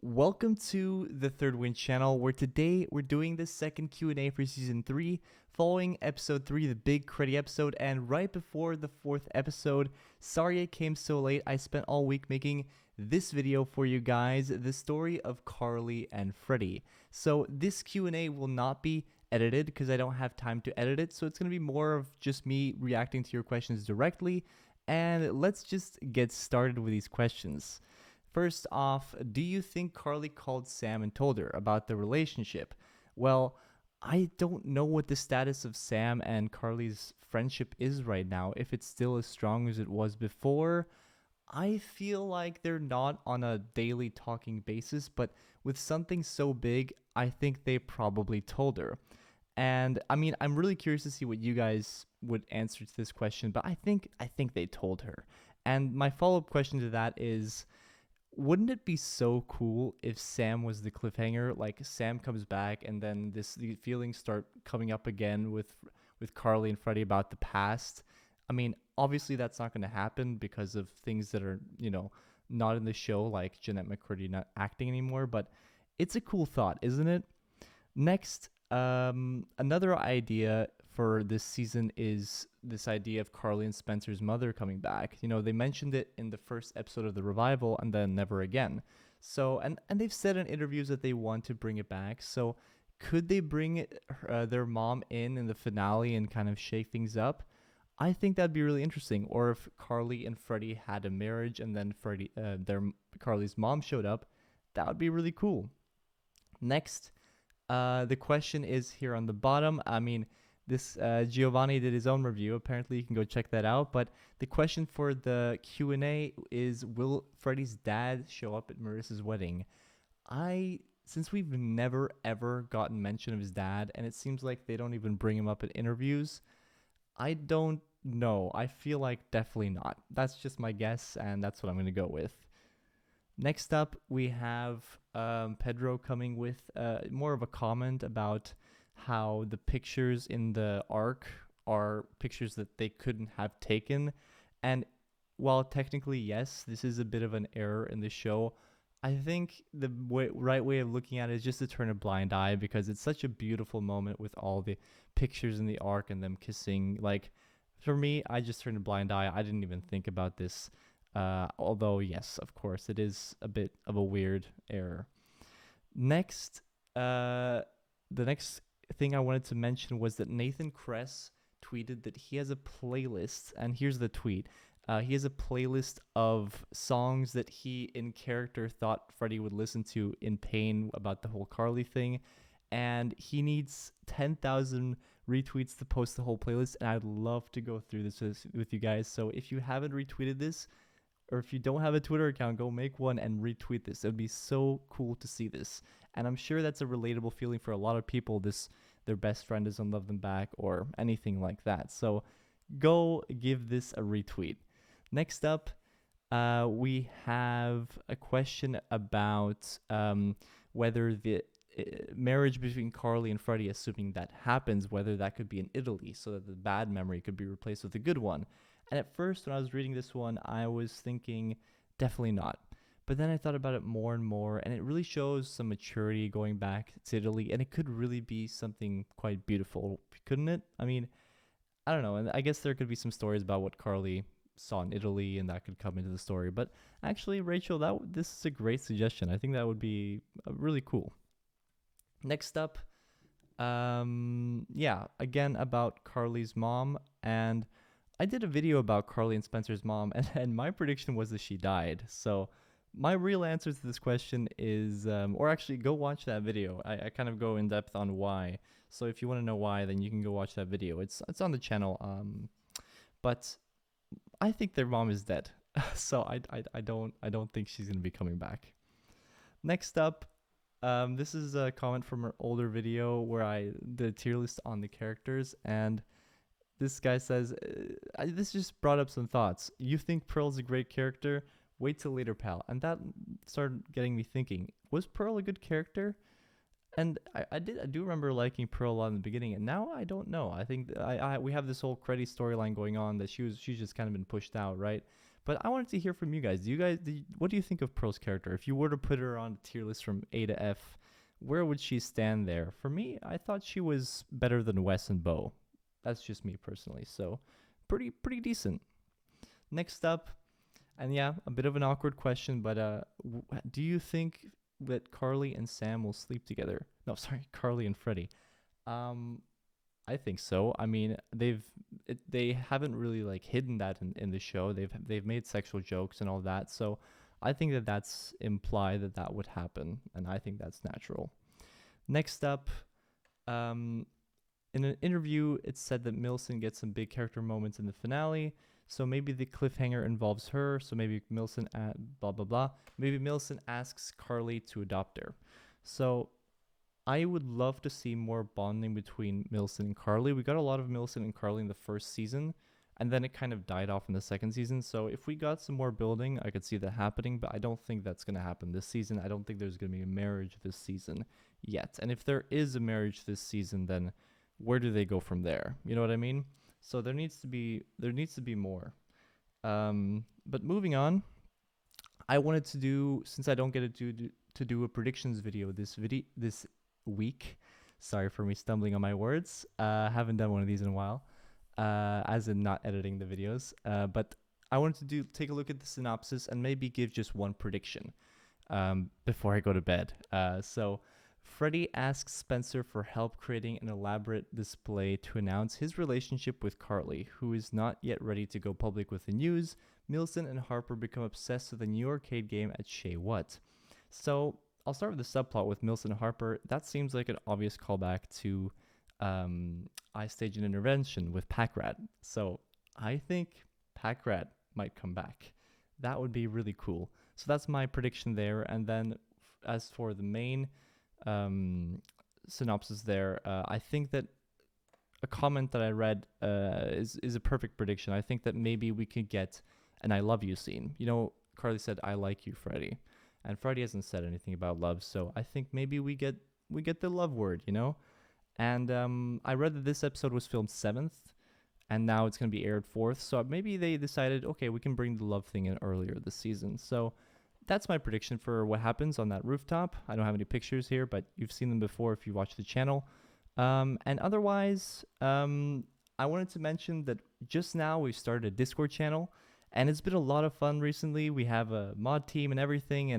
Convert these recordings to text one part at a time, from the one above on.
Welcome to the Third Wind channel, where today we're doing the second Q&A for season 3, following episode 3, the big credit episode, and right before the 4th episode. Sorry it came so late. I spent all week making this video for you guys, the story of Carly and Freddie. So this Q&A will not be edited because I don't have time to edit it, so it's going to be more of just me reacting to your questions directly. And let's just get started with these questions. First off, do you think Carly called Sam and told her about the relationship? Well, I don't know what the status of Sam and Carly's friendship is right now, if it's still as strong as it was before. I feel like they're not on a daily talking basis, but with something so big, I think they probably told her. And I mean, I'm really curious to see what you guys would answer to this question, but I think they told her. And my follow-up question to that is, wouldn't it be so cool if Sam was the cliffhanger? Like Sam comes back and then the feelings start coming up again with Carly and Freddie about the past. I mean, obviously that's not going to happen because of things that are, not in the show, like Jennette McCurdy not acting anymore, but it's a cool thought, isn't it? Next, another idea for this season is this idea of Carly and Spencer's mother coming back. They mentioned it in the first episode of the revival and then never again. So, and they've said in interviews that they want to bring it back. So, could they bring their mom in the finale and kind of shake things up? I think that'd be really interesting. Or if Carly and Freddie had a marriage and then Carly's mom showed up, that would be really cool. Next, the question is here on the bottom. I mean, this Giovanni did his own review. Apparently, you can go check that out. But the question for the Q&A is, will Freddie's dad show up at Marissa's wedding? Since we've never ever gotten mention of his dad, and it seems like they don't even bring him up at interviews, I don't know. I feel like definitely not. That's just my guess, and that's what I'm going to go with. Next up, we have Pedro coming with more of a comment about how the pictures in the arc are pictures that they couldn't have taken. And while technically, yes, this is a bit of an error in the show, I think the right way of looking at it is just to turn a blind eye, because it's such a beautiful moment with all the pictures in the arc and them kissing. Like, for me, I just turned a blind eye. I didn't even think about this. Although, yes, of course, it is a bit of a weird error. Next, the next thing I wanted to mention was that Nathan Kress tweeted that he has a playlist, and here's the tweet. He has a playlist of songs that he, in character, thought Freddie would listen to in pain about the whole Carly thing, and he needs 10,000 retweets to post the whole playlist, and I'd love to go through this with you guys. So if you haven't retweeted this, or if you don't have a Twitter account, go make one and retweet this. It would be so cool to see this. And I'm sure that's a relatable feeling for a lot of people. Their best friend doesn't love them back or anything like that. So go give this a retweet. Next up, we have a question about whether the marriage between Carly and Freddie, assuming that happens, whether that could be in Italy so that the bad memory could be replaced with a good one. And at first, when I was reading this one, I was thinking, definitely not. But then I thought about it more and more, and it really shows some maturity going back to Italy, and it could really be something quite beautiful, couldn't it? I mean, I don't know, and I guess there could be some stories about what Carly saw in Italy, and that could come into the story. But actually, Rachel, this is a great suggestion. I think that would be really cool. Next up, again about Carly's mom, and I did a video about Carly and Spencer's mom, and my prediction was that she died. So my real answer to this question is, or actually go watch that video. I kind of go in depth on why. So if you want to know why, then you can go watch that video. It's on the channel. But I think their mom is dead. So I don't think she's gonna be coming back. Next up, this is a comment from an older video where I did a tier list on the characters, and this guy says, this just brought up some thoughts. You think Pearl's a great character? Wait till later, pal. And that started getting me thinking, was Pearl a good character? And I do remember liking Pearl a lot in the beginning, and now I don't know. I think we have this whole Freddie storyline going on that she's just kind of been pushed out, right? But I wanted to hear from you guys. What do you think of Pearl's character? If you were to put her on a tier list from A to F, where would she stand there? For me, I thought she was better than Wes and Bo. That's just me personally. So pretty decent. Next up, and yeah, a bit of an awkward question, but do you think that Carly and Sam will sleep together? No, sorry, Carly and Freddie. Um, I think so. I mean, they haven't really like hidden that in the show. They've made sexual jokes and all that. So I think that that's implied that that would happen, and I think that's natural. Next up, in an interview, it's said that Milson gets some big character moments in the finale. So maybe the cliffhanger involves her. So maybe Milson blah blah blah. Maybe Milson asks Carly to adopt her. So I would love to see more bonding between Milson and Carly. We got a lot of Milson and Carly in the first season, and then it kind of died off in the second season. So if we got some more building, I could see that happening, but I don't think that's going to happen this season. I don't think there's going to be a marriage this season yet. And if there is a marriage this season, then where do they go from there? You know what I mean? So there needs to be more. But moving on, I wanted to do, since I don't get to do a predictions video this week. Sorry for me stumbling on my words. Haven't done one of these in a while, as in not editing the videos. But I wanted to take a look at the synopsis and maybe give just one prediction before I go to bed. So Freddie asks Spencer for help creating an elaborate display to announce his relationship with Carly, who is not yet ready to go public with the news. Milson and Harper become obsessed with a new arcade game at Shay What. So I'll start with the subplot with Milson and Harper. That seems like an obvious callback to I Stage an Intervention with Pack Rat. So I think Pack Rat might come back. That would be really cool. So that's my prediction there. And then as for the main synopsis there, I think that a comment that I read is a perfect prediction. I think that maybe we could get an I love you scene. You know, Carly said, I like you, Freddie. And Freddie hasn't said anything about love, so I think maybe we get the love word, you know? And I read that this episode was filmed 7th, and now it's going to be aired 4th, so maybe they decided, okay, we can bring the love thing in earlier this season. So that's my prediction for what happens on that rooftop. I don't have any pictures here, but you've seen them before if you watch the channel. And otherwise, I wanted to mention that just now we started a Discord channel, and it's been a lot of fun recently. We have a mod team and everything,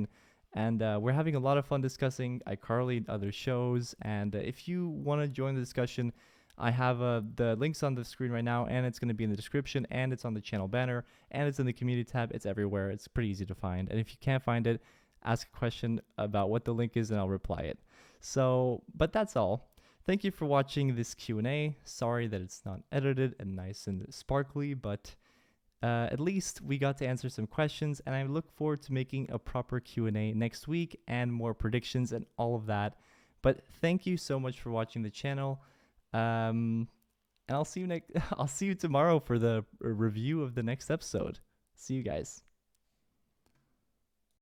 and we're having a lot of fun discussing iCarly, other shows. And if you want to join the discussion, I have the links on the screen right now, and it's going to be in the description, and it's on the channel banner, and it's in the community tab. It's everywhere. It's pretty easy to find. And if you can't find it, ask a question about what the link is, and I'll reply it. So, but that's all. Thank you for watching this Q&A. Sorry that it's not edited and nice and sparkly, but at least we got to answer some questions, and I look forward to making a proper Q&A next week and more predictions and all of that. But thank you so much for watching the channel. And I'll see you tomorrow for the review of the next episode. See you guys.